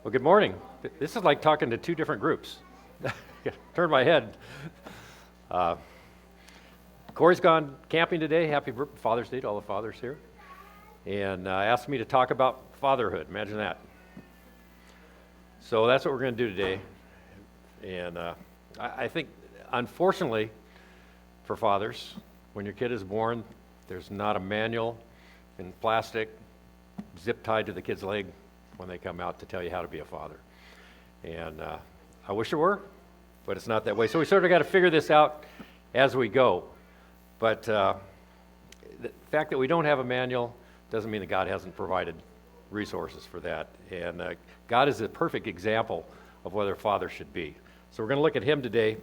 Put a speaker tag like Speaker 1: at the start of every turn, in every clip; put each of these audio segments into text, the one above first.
Speaker 1: Well, good morning. This is like talking to two different groups. Turn my head. Uh, Corey's gone camping today. Happy Father's Day to all the fathers here. And asked me to talk about fatherhood. Imagine that. So that's what we're going to do today. And I think, unfortunately, for fathers, when your kid is born, there's not a manual in plastic zip tied to the kid's leg when they come out to tell you how to be a father. And I wish it were, but it's not that way. So we sort of got to figure this out as we go. But the fact that we don't have a manual doesn't mean that God hasn't provided resources for that. And God is a perfect example of what a father should be. So we're going to look at him today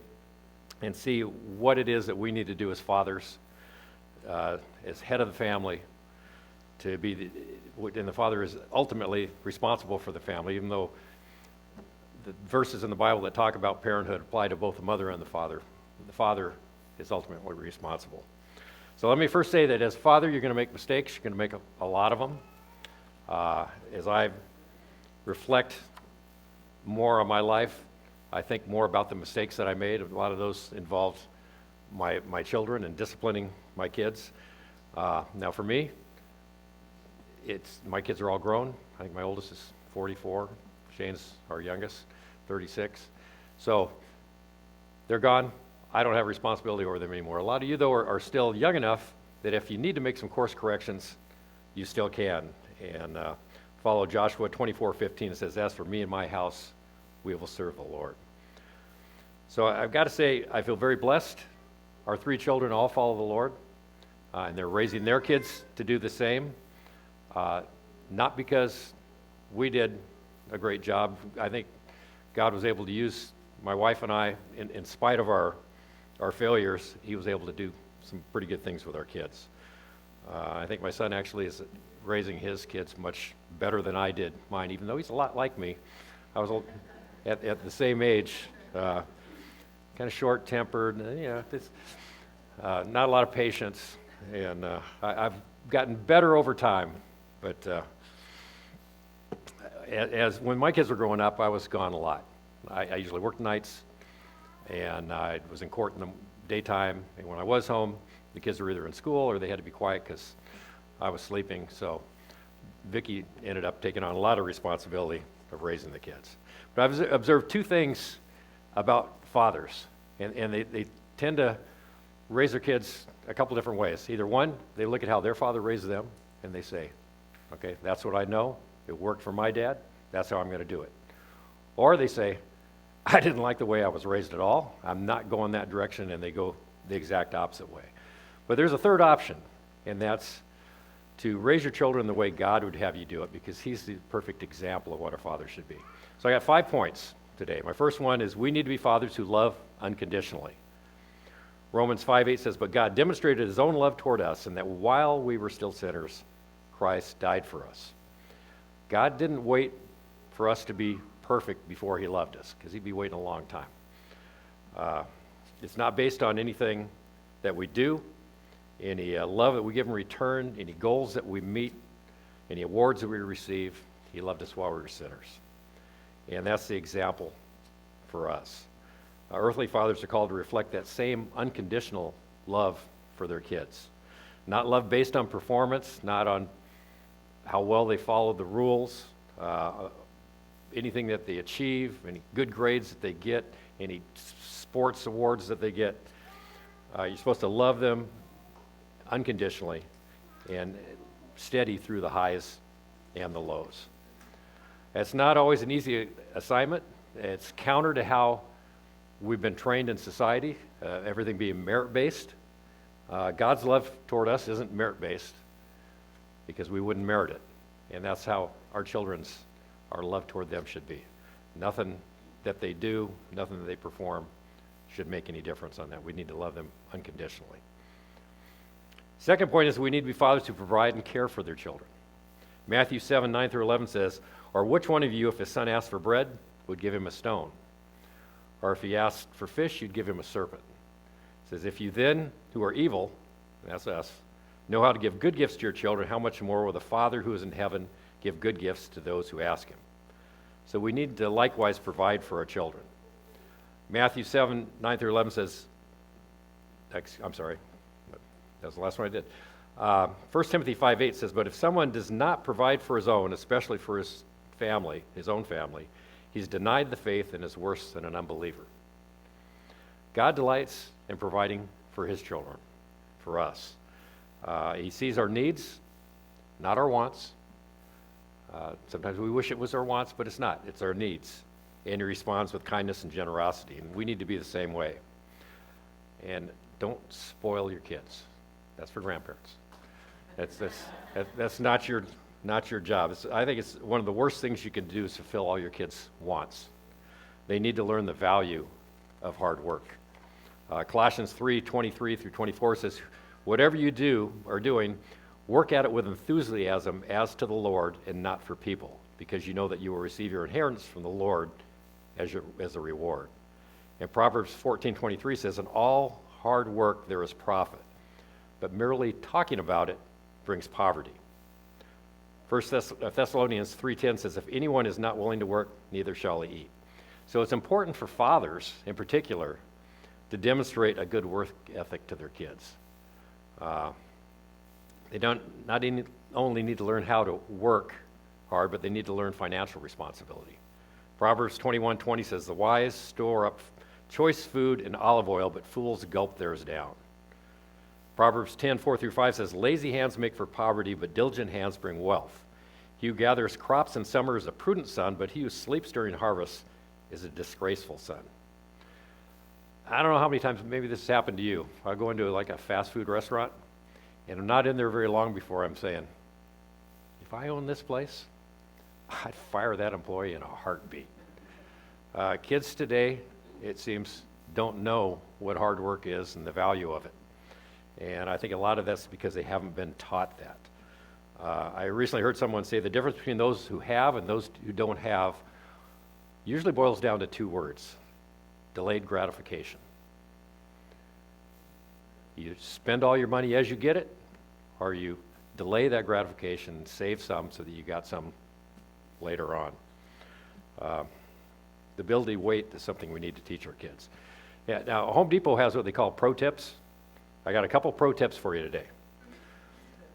Speaker 1: and see what it is that we need to do as fathers, as head of the family, to be and the father is ultimately responsible for the family, even though the verses in the Bible that talk about parenthood apply to both the mother and the father. The father is ultimately responsible. So let me first say that as father, you're going to make mistakes. You're going to make a lot of them. As I reflect more on my life, I think more about the mistakes that I made. A lot of those involved my children and disciplining my kids. Now for me, my kids are all grown. I think my oldest is 44. Shane's our youngest, 36. So they're gone. I don't have responsibility over them anymore. A lot of you, though, are still young enough that if you need to make some course corrections, you still can. And follow Joshua 24:15. It says, "As for me and my house, we will serve the Lord." So I've got to say, I feel very blessed. Our three children all follow the Lord, and they're raising their kids to do the same. Not because we did a great job. I think God was able to use my wife and I, in spite of our failures, he was able to do some pretty good things with our kids. I think my son actually is raising his kids much better than I did mine, even though he's a lot like me. I was at the same age, kind of short-tempered, not a lot of patience, and I've gotten better over time. But when my kids were growing up, I was gone a lot. I usually worked nights, and I was in court in the daytime. And when I was home, the kids were either in school or they had to be quiet because I was sleeping. So Vicki ended up taking on a lot of responsibility of raising the kids. But I've observed two things about fathers, and they tend to raise their kids a couple different ways. Either one, they look at how their father raised them, and they say, okay, that's what I know. It worked for my dad. That's how I'm going to do it. Or they say, I didn't like the way I was raised at all. I'm not going that direction, and they go the exact opposite way. But there's a third option, and that's to raise your children the way God would have you do it, because he's the perfect example of what a father should be. So I got 5 points today. My first one is we need to be fathers who love unconditionally. Romans 5:8 says, "But God demonstrated his own love toward us, and that while we were still sinners, Christ died for us." God didn't wait for us to be perfect before he loved us, because he'd be waiting a long time. It's not based on anything that we do, any love that we give in return, any goals that we meet, any awards that we receive. He loved us while we were sinners. And that's the example for us. Earthly fathers are called to reflect that same unconditional love for their kids. Not love based on performance, not on how well they follow the rules, anything that they achieve, any good grades that they get, any sports awards that they get. You're supposed to love them unconditionally and steady through the highs and the lows. It's not always an easy assignment. It's counter to how we've been trained in society, everything being merit-based. God's love toward us isn't merit-based because we wouldn't merit it. And that's how our our love toward them should be. Nothing that they do, nothing that they perform should make any difference on that. We need to love them unconditionally. Second point is we need to be fathers who provide and care for their children. Matthew 7:9-11 says, "Or which one of you, if his son asked for bread, would give him a stone? Or if he asked for fish, you'd give him a serpent?" It says, "If you then, who are evil," that's us, "know how to give good gifts to your children, how much more will the Father who is in heaven give good gifts to those who ask him?" So we need to likewise provide for our children. Matthew 7, 9 through 11 says, I'm sorry, that was the last one I did. 1 Timothy 5:8 says, but if someone does not provide for his own, especially for his family, his own family, he's denied the faith and is worse than an unbeliever. God delights in providing for his children, for us. He sees our needs, not our wants. Sometimes we wish it was our wants, but it's not. It's our needs. And he responds with kindness and generosity, and we need to be the same way. And don't spoil your kids. That's for grandparents. That's not your job. I think it's one of the worst things you can do is fulfill all your kids' wants. They need to learn the value of hard work. Colossians 3:23 through 24 says, whatever you are doing, work at it with enthusiasm as to the Lord and not for people, because you know that you will receive your inheritance from the Lord as a reward. And Proverbs 14:23 says, in all hard work there is profit, but merely talking about it brings poverty. 1 Thessalonians 3:10 says, if anyone is not willing to work, neither shall he eat. So it's important for fathers, in particular, to demonstrate a good work ethic to their kids. They not only need to learn how to work hard, but they need to learn financial responsibility. Proverbs 21:20 says, the wise store up choice food and olive oil, but fools gulp theirs down. Proverbs 10:4 through 5 says, lazy hands make for poverty, but diligent hands bring wealth. He who gathers crops in summer is a prudent son, but he who sleeps during harvest is a disgraceful son. I don't know how many times maybe this has happened to you. I'll go into like a fast food restaurant, and I'm not in there very long before I'm saying, if I owned this place, I'd fire that employee in a heartbeat. Kids today, it seems, don't know what hard work is and the value of it. And I think a lot of that's because they haven't been taught that. I recently heard someone say the difference between those who have and those who don't have usually boils down to two words: delayed gratification. You spend all your money as you get it, or you delay that gratification and save some so that you got some later on. The ability to wait is something we need to teach our kids. Yeah, now Home Depot has what they call pro tips. I got a couple pro tips for you today.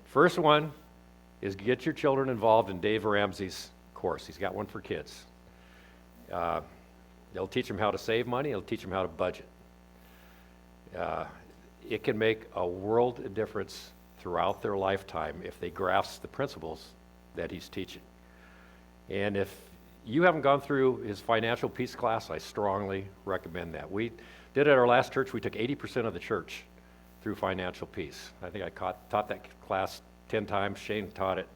Speaker 1: First one is get your children involved in Dave Ramsey's course. He's got one for kids. They'll teach them how to save money. It'll teach them how to budget. It can make a world of difference throughout their lifetime if they grasp the principles that he's teaching. And if you haven't gone through his financial peace class, I strongly recommend that. We did at our last church, we took 80% of the church through financial peace. I think I taught that class 10 times. Shane taught it.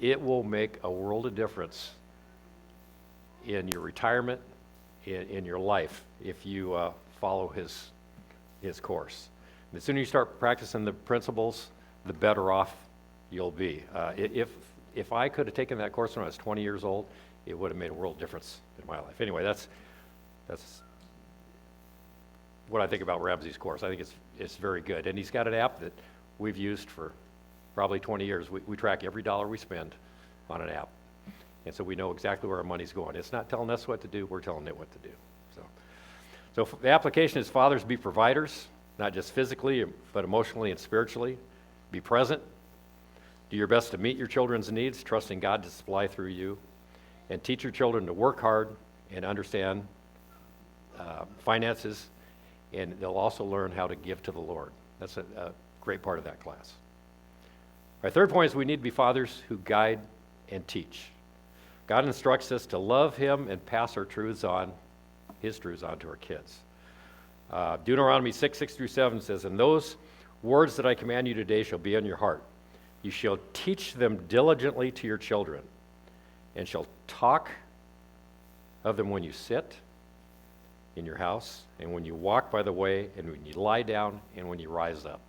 Speaker 1: It will make a world of difference in your retirement, in your life, if you follow his course. And the sooner you start practicing the principles, the better off you'll be. If I could have taken that course when I was 20 years old, it would have made a world of difference in my life. Anyway, that's what I think about Ramsey's course. I think it's very good. And he's got an app that we've used for probably 20 years. We track every dollar we spend on an app. And so we know exactly where our money's going. It's not telling us what to do, we're telling it what to do. So the application is, fathers, be providers, not just physically, but emotionally and spiritually. Be present. Do your best to meet your children's needs, trusting God to supply through you. And teach your children to work hard and understand finances, and they'll also learn how to give to the Lord. That's a great part of that class. Our third point is we need to be fathers who guide and teach. God instructs us to love him and pass our truths on, his truths on to our kids. Deuteronomy 6:6-7 says, and those words that I command you today shall be on your heart. You shall teach them diligently to your children, and shall talk of them when you sit in your house, and when you walk by the way, and when you lie down, and when you rise up.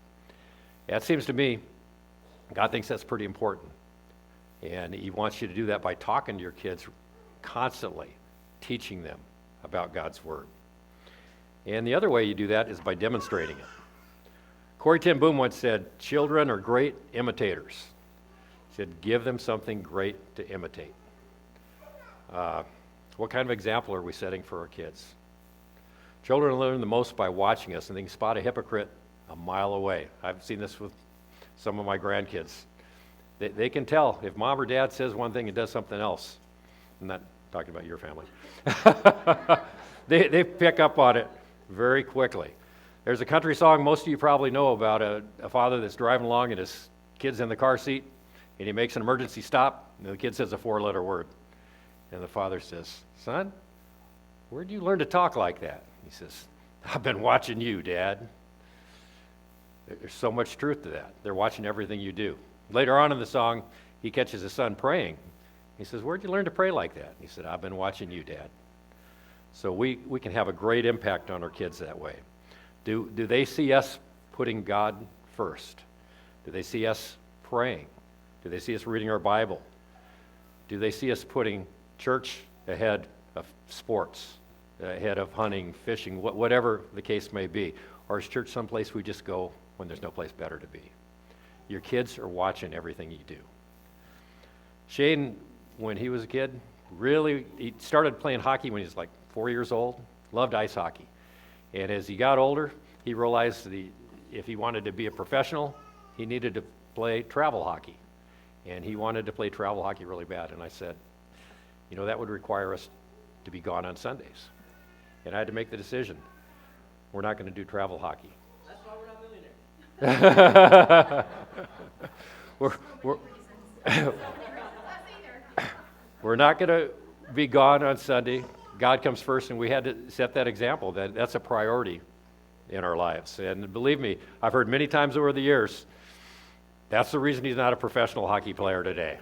Speaker 1: That seems to me, God thinks that's pretty important. And he wants you to do that by talking to your kids constantly, teaching them about God's word. And the other way you do that is by demonstrating it. Corrie ten Boom once said, children are great imitators. He said, give them something great to imitate. What kind of example are we setting for our kids? Children learn the most by watching us, and they can spot a hypocrite a mile away. I've seen this with some of my grandkids. They can tell if mom or dad says one thing and does something else. I'm not talking about your family. They pick up on it very quickly. There's a country song most of you probably know about a father that's driving along and his kid's in the car seat, and he makes an emergency stop, and the kid says a 4-letter word. And the father says, "Son, where'd you learn to talk like that?" He says, "I've been watching you, Dad." There's so much truth to that. They're watching everything you do. Later on in the song, he catches his son praying. He says, "Where'd you learn to pray like that?" He said, "I've been watching you, Dad." So we can have a great impact on our kids that way. Do they see us putting God first? Do they see us praying? Do they see us reading our Bible? Do they see us putting church ahead of sports, ahead of hunting, fishing, whatever the case may be? Or is church someplace we just go when there's no place better to be? Your kids are watching everything you do. Shane, when he was a kid, he started playing hockey when he was like 4 years old, loved ice hockey. And as he got older, he realized that if he wanted to be a professional, he needed to play travel hockey. And he wanted to play travel hockey really bad. And I said, that would require us to be gone on Sundays. And I had to make the decision. We're not going to do travel hockey.
Speaker 2: That's why we're not millionaires.
Speaker 1: We're not going to be gone on Sunday. God comes first, and we had to set that example. That's a priority in our lives. And believe me, I've heard many times over the years, that's the reason he's not a professional hockey player today.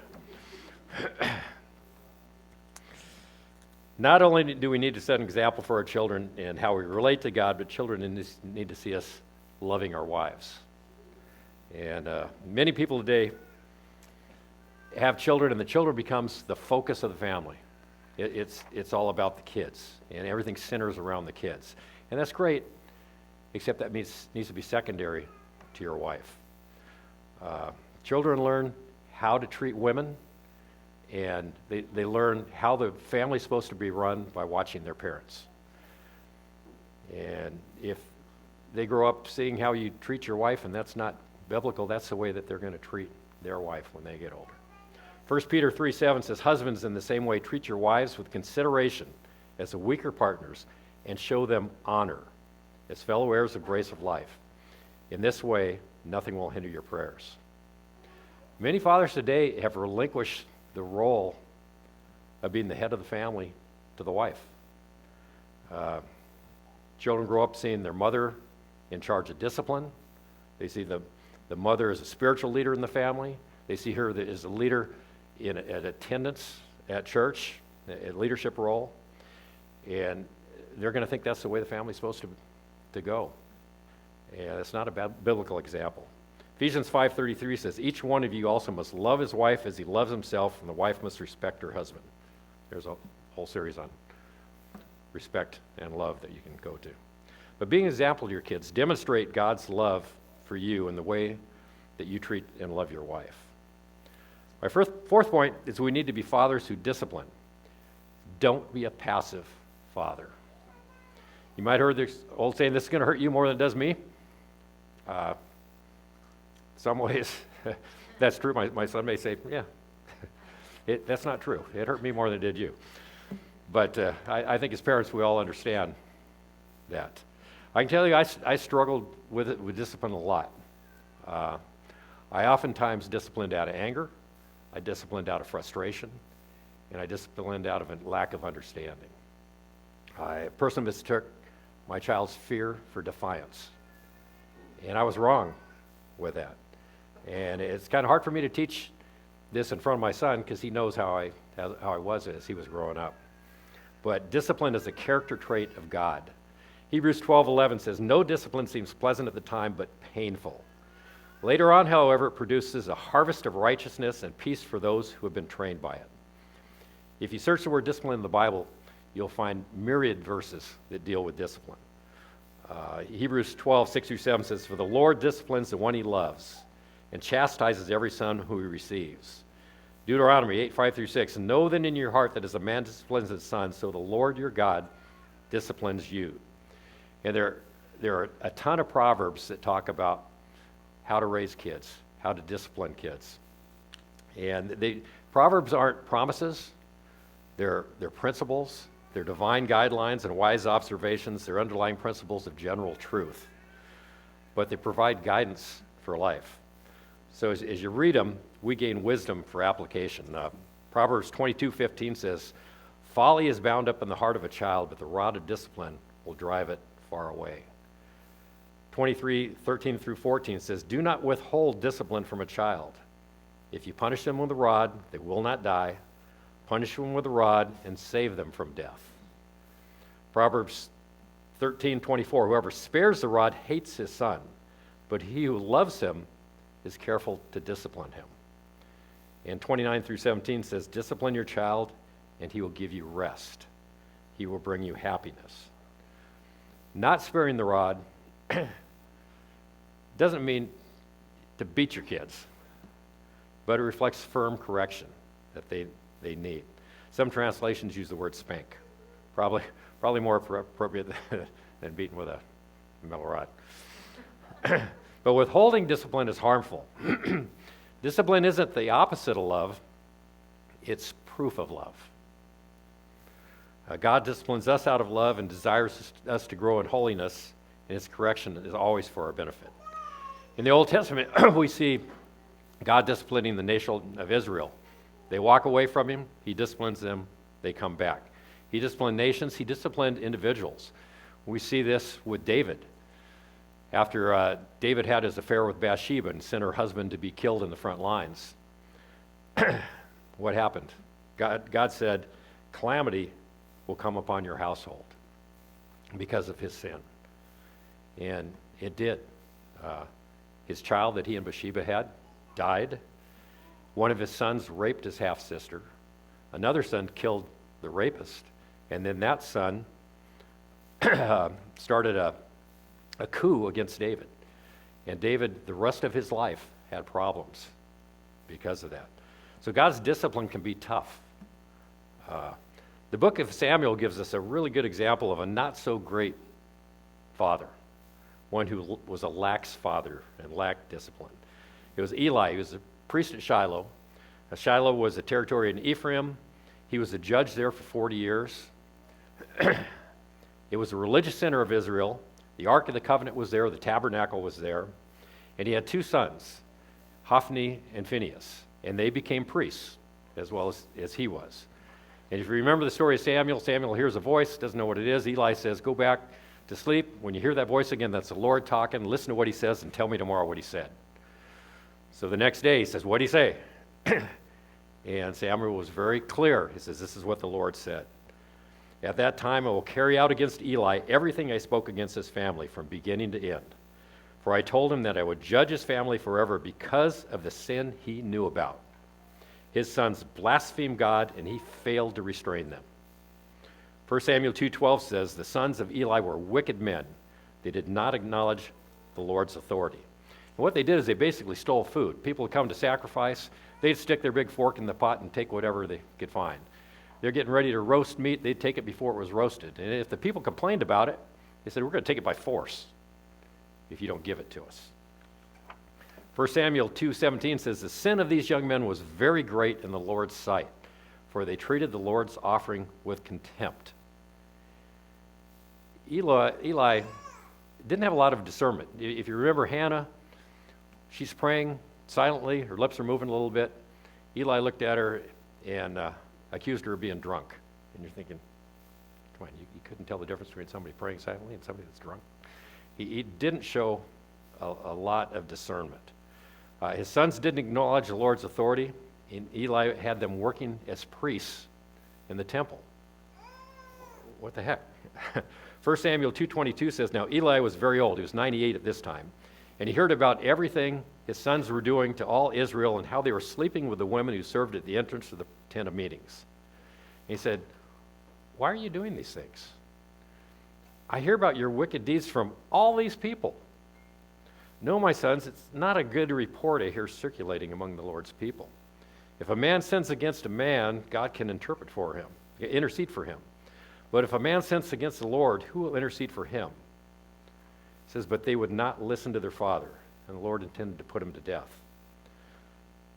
Speaker 1: Not only do we need to set an example for our children in how we relate to God, but children need to see us loving our wives. And many people today have children, and the children becomes the focus of the family. It's all about the kids, and everything centers around the kids. And that's great, except that needs to be secondary to your wife. Children learn how to treat women, and they learn how the family's supposed to be run by watching their parents. And if they grow up seeing how you treat your wife, and that's not biblical, that's the way that they're going to treat their wife when they get older. 1 Peter 3:7 says, "Husbands, in the same way, treat your wives with consideration as the weaker partners, and show them honor as fellow heirs of grace of life. In this way, nothing will hinder your prayers." Many fathers today have relinquished the role of being the head of the family to the wife. Children grow up seeing their mother in charge of discipline. They see the mother as a spiritual leader in the family. They see her as a leader at attendance at church, a leadership role. And they're going to think that's the way the family's supposed to go. And it's not a biblical example. Ephesians 5:33 says, "Each one of you also must love his wife as he loves himself, and the wife must respect her husband." There's a whole series on respect and love that you can go to. But being an example to your kids, demonstrate God's love for you in the way that you treat and love your wife. My fourth point is we need to be fathers who discipline. Don't be a passive father. You might have heard this old saying, "This is going to hurt you more than it does me." Some ways, that's true. My son may say, "Yeah, that's not true. It hurt me more than it did you." But I think as parents, we all understand that. I can tell you, I struggled with discipline a lot. I oftentimes disciplined out of anger, I disciplined out of frustration, and I disciplined out of a lack of understanding. I personally mistook my child's fear for defiance, and I was wrong with that. And it's kind of hard for me to teach this in front of my son because he knows how I was as he was growing up. But discipline is a character trait of God. Hebrews 12:11 says, "No discipline seems pleasant at the time, but painful. Later on, however, it produces a harvest of righteousness and peace for those who have been trained by it." If you search the word discipline in the Bible, you'll find myriad verses that deal with discipline. Hebrews 12:6-7 says, "For the Lord disciplines the one he loves, and chastises every son who he receives. Deuteronomy 8:5-6. Know then in your heart that as a man disciplines his son, so the Lord your God disciplines you. And there are a ton of proverbs that talk about how to raise kids, how to discipline kids. And proverbs aren't promises, they're principles, they're divine guidelines and wise observations, they're underlying principles of general truth. But they provide guidance for life. So as you read them, we gain wisdom for application. Proverbs 22:15 says, folly is bound up in the heart of a child, but the rod of discipline will drive it far away. 23:13-14 says, do not withhold discipline from a child. If you punish them with a rod, they will not die. Punish them with a rod and save them from death. Proverbs 13:24, whoever spares the rod hates his son, but he who loves him is careful to discipline him. And 29-17 says, discipline your child and he will give you rest. He will bring you happiness. Not sparing the rod doesn't mean to beat your kids, but it reflects firm correction that they need. Some translations use the word spank, probably more appropriate than beating with a metal rod. But withholding discipline is harmful. Discipline isn't the opposite of love, it's proof of love. God disciplines us out of love and desires us to grow in holiness, and his correction is always for our benefit. In the Old Testament, we see God disciplining the nation of Israel. They walk away from him, he disciplines them, they come back. He disciplined nations, he disciplined individuals. We see this with David. After David had his affair with Bathsheba and sent her husband to be killed in the front lines, what happened? God said, calamity will come upon your household because of his sin. And it did. His child that he and Bathsheba had died. One of his sons raped his half-sister. Another son killed the rapist. And then that son started a coup against David. And David, the rest of his life, had problems because of that. So God's discipline can be tough. The book of Samuel gives us a really good example of a not-so-great father, one who was a lax father and lacked discipline. It was Eli. He was a priest at Shiloh. Shiloh was a territory in Ephraim. He was a judge there for 40 years. It was a religious center of Israel. The Ark of the Covenant was there. The tabernacle was there. And he had two sons, Hophni and Phinehas. And they became priests as well as he was. And if you remember the story of Samuel, Samuel hears a voice, doesn't know what it is. Eli says, go back to sleep. When you hear that voice again, that's the Lord talking. Listen to what he says and tell me tomorrow what he said. So the next day he says, what'd he say? And Samuel was very clear. He says, this is what the Lord said. At that time I will carry out against Eli everything I spoke against his family from beginning to end. For I told him that I would judge his family forever because of the sin he knew about. His sons blasphemed God, and he failed to restrain them. 1 Samuel 2:12 says, the sons of Eli were wicked men. They did not acknowledge the Lord's authority. And what they did is they basically stole food. People would come to sacrifice. They'd stick their big fork in the pot and take whatever they could find. They're getting ready to roast meat. They'd take it before it was roasted. And if the people complained about it, they said, we're going to take it by force if you don't give it to us. 1 Samuel 2:17 says, the sin of these young men was very great in the Lord's sight, for they treated the Lord's offering with contempt. Eli didn't have a lot of discernment. If you remember Hannah, she's praying silently, her lips are moving a little bit. Eli looked at her and accused her of being drunk. And you're thinking, come on, you couldn't tell the difference between somebody praying silently and somebody that's drunk? He didn't show a lot of discernment. His sons didn't acknowledge the Lord's authority, and Eli had them working as priests in the temple. What the heck? 1 Samuel 2:22 says, now Eli was very old. He was 98 at this time. And he heard about everything his sons were doing to all Israel and how they were sleeping with the women who served at the entrance to the tent of meetings. And he said, why are you doing these things? I hear about your wicked deeds from all these people. No, my sons, it's not a good report I hear circulating among the Lord's people. If a man sins against a man, God can intercede for him. But if a man sins against the Lord, who will intercede for him? It says, but they would not listen to their father, and the Lord intended to put him to death.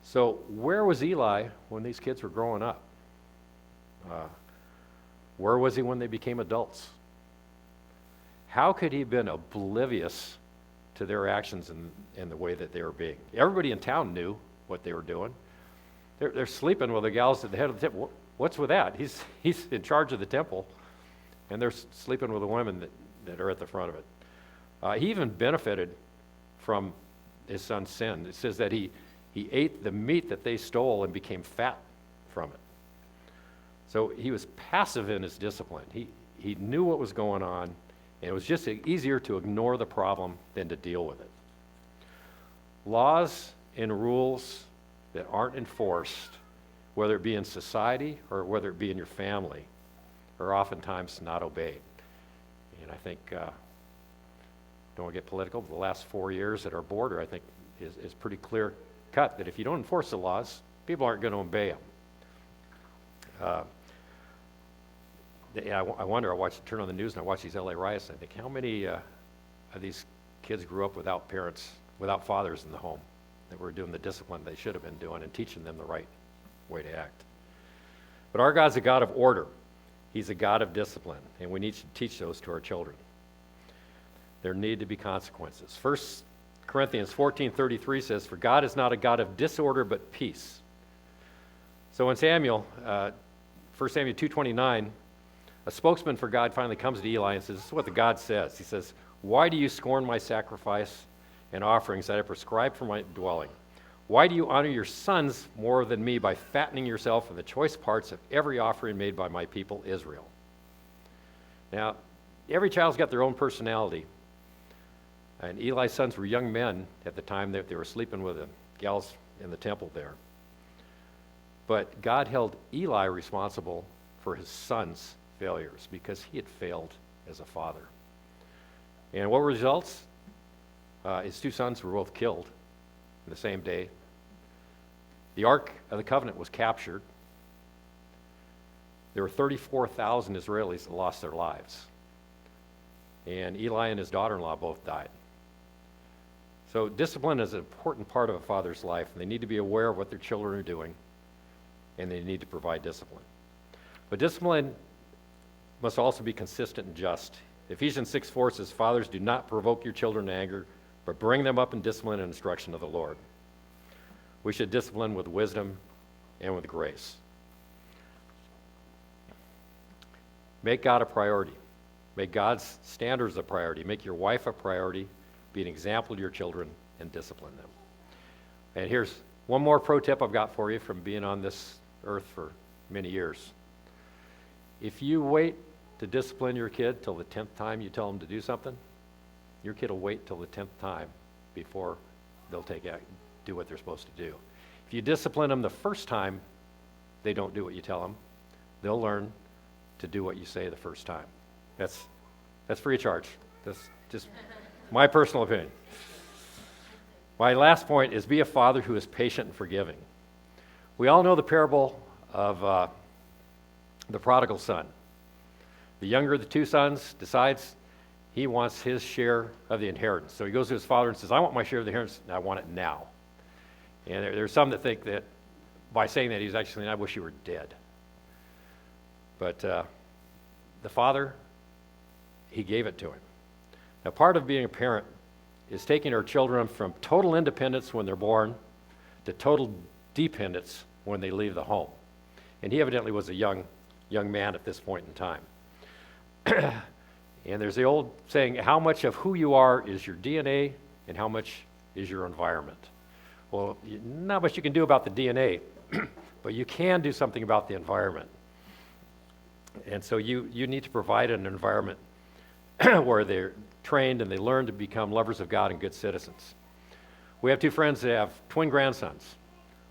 Speaker 1: So where was Eli when these kids were growing up? Where was he when they became adults? How could he have been oblivious to their actions and the way that they were being? Everybody in town knew what they were doing. They're sleeping with the gals at the head of the temple. What's with that? He's in charge of the temple, and they're sleeping with the women that are at the front of it. He even benefited from his son's sin. It says that he ate the meat that they stole and became fat from it. So he was passive in his discipline. He knew what was going on, and it was just easier to ignore the problem than to deal with it. Laws and rules that aren't enforced, whether it be in society or whether it be in your family, are oftentimes not obeyed. And I think, don't want to get political, but the last 4 years at our border, I think, is pretty clear cut that if you don't enforce the laws, people aren't going to obey them. I wonder, turn on the news and I watch these LA riots, and I think how many of these kids grew up without parents, without fathers in the home, that were doing the discipline they should have been doing and teaching them the right way to act. But our God's a God of order. He's a God of discipline, and we need to teach those to our children. There need to be consequences. 1 Corinthians 14:33 says, "For God is not a God of disorder, but peace." So in 1 Samuel 2:29, a spokesman for God finally comes to Eli and says, this is what the God says. He says, "Why do you scorn my sacrifice and offerings that I prescribed for my dwelling? Why do you honor your sons more than me by fattening yourself on the choice parts of every offering made by my people Israel?" Now, every child's got their own personality. And Eli's sons were young men at the time that they were sleeping with the gals in the temple there. But God held Eli responsible for his sons' failures because he had failed as a father. And what were the results? His two sons were both killed in the same day. The Ark of the Covenant was captured. There were 34,000 Israelis that lost their lives. And Eli and his daughter-in-law both died. So discipline is an important part of a father's life, and they need to be aware of what their children are doing, and they need to provide discipline. But discipline must also be consistent and just. Ephesians 6:4 says, "Fathers, do not provoke your children to anger, but bring them up in discipline and instruction of the Lord." We should discipline with wisdom and with grace. Make God a priority. Make God's standards a priority. Make your wife a priority. Be an example to your children and discipline them. And here's one more pro tip I've got for you from being on this earth for many years. If you wait to discipline your kid till the 10th time you tell them to do something, your kid will wait till the 10th time before they'll do what they're supposed to do. If you discipline them the first time they don't do what you tell them, they'll learn to do what you say the first time. That's free of charge. That's just my personal opinion. My last point is be a father who is patient and forgiving. We all know the parable of the prodigal son. The younger of the two sons decides he wants his share of the inheritance. So he goes to his father and says, "I want my share of the inheritance, and I want it now." And there's some that think that by saying that he's actually saying, "I wish you were dead." But the father, he gave it to him. Now, part of being a parent is taking our children from total independence when they're born to total dependence when they leave the home. And he evidently was a young man at this point in time. And there's the old saying, how much of who you are is your DNA and how much is your environment? Well, not much you can do about the DNA, but you can do something about the environment. And so you need to provide an environment where they're trained and they learn to become lovers of God and good citizens. We have two friends that have twin grandsons.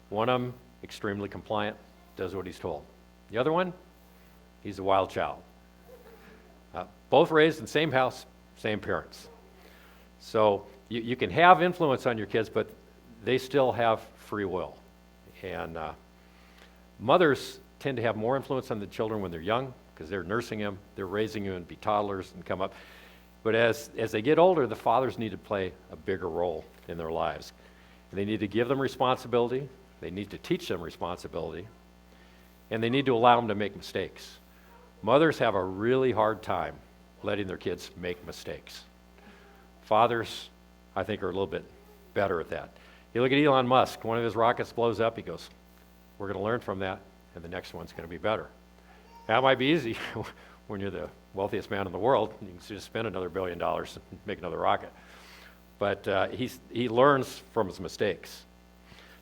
Speaker 1: One of them, extremely compliant, does what he's told. The other one, he's a wild child. Both raised in the same house, same parents. So you can have influence on your kids, but they still have free will. And Mothers tend to have more influence on the children when they're young because they're nursing them, they're raising them and be toddlers and come up. But as they get older, the fathers need to play a bigger role in their lives. They need to give them responsibility, they need to teach them responsibility, and they need to allow them to make mistakes. Mothers have a really hard time letting their kids make mistakes. Fathers, I think, are a little bit better at that. You look at Elon Musk, one of his rockets blows up, he goes, we're going to learn from that, and the next one's going to be better. That might be easy when you're the wealthiest man in the world. You can just spend another $1 billion and make another rocket. But he learns from his mistakes.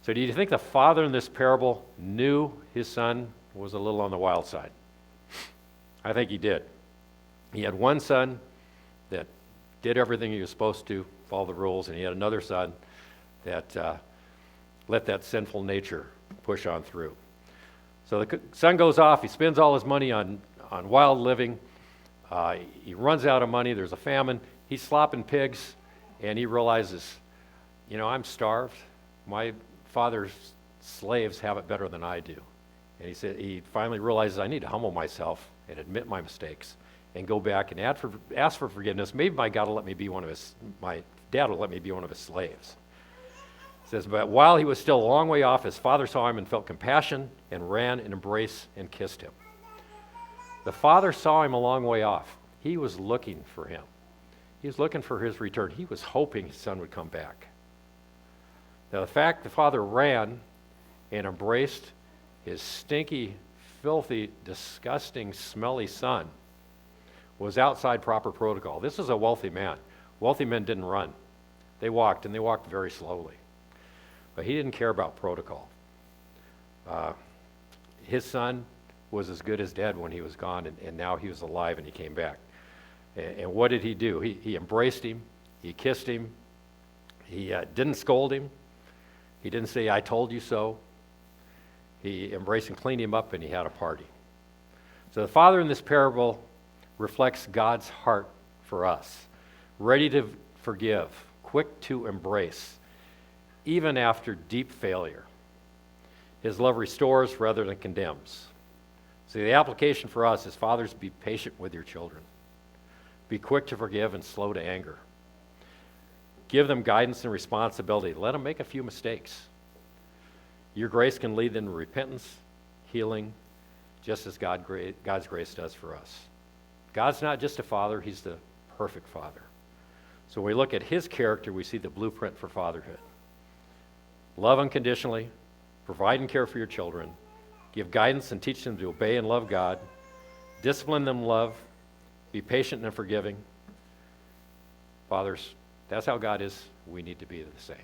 Speaker 1: So do you think the father in this parable knew his son was a little on the wild side? I think he did. He had one son that did everything he was supposed to, follow the rules, and he had another son that let that sinful nature push on through. So the son goes off, he spends all his money on wild living, he runs out of money, there's a famine, he's slopping pigs, and he realizes, I'm starved, my father's slaves have it better than I do. And he finally realizes, I need to humble myself and admit my mistakes and go back and ask for forgiveness. Maybe my dad will let me be one of his slaves. It says, but while he was still a long way off, his father saw him and felt compassion and ran and embraced and kissed him. The father saw him a long way off. He was looking for him. He was looking for his return. He was hoping his son would come back. Now, the fact the father ran and embraced his stinky, filthy, disgusting, smelly son was outside proper protocol. This is a wealthy man. Wealthy men didn't run. They walked, and they walked very slowly. But he didn't care about protocol. His son was as good as dead when he was gone, and now he was alive and he came back. And what did he do? He embraced him, he kissed him, he didn't scold him, he didn't say, I told you so. He embraced and cleaned him up, and he had a party. So the father in this parable reflects God's heart for us, ready to forgive, quick to embrace, even after deep failure. His love restores rather than condemns. So the application for us is, fathers, be patient with your children. Be quick to forgive and slow to anger. Give them guidance and responsibility. Let them make a few mistakes. Your grace can lead them to repentance, healing, just as God's grace does for us. God's not just a father, he's the perfect father. So when we look at his character, we see the blueprint for fatherhood. Love unconditionally, provide and care for your children, give guidance and teach them to obey and love God, discipline them in love, be patient and forgiving. Fathers, that's how God is. We need to be the same.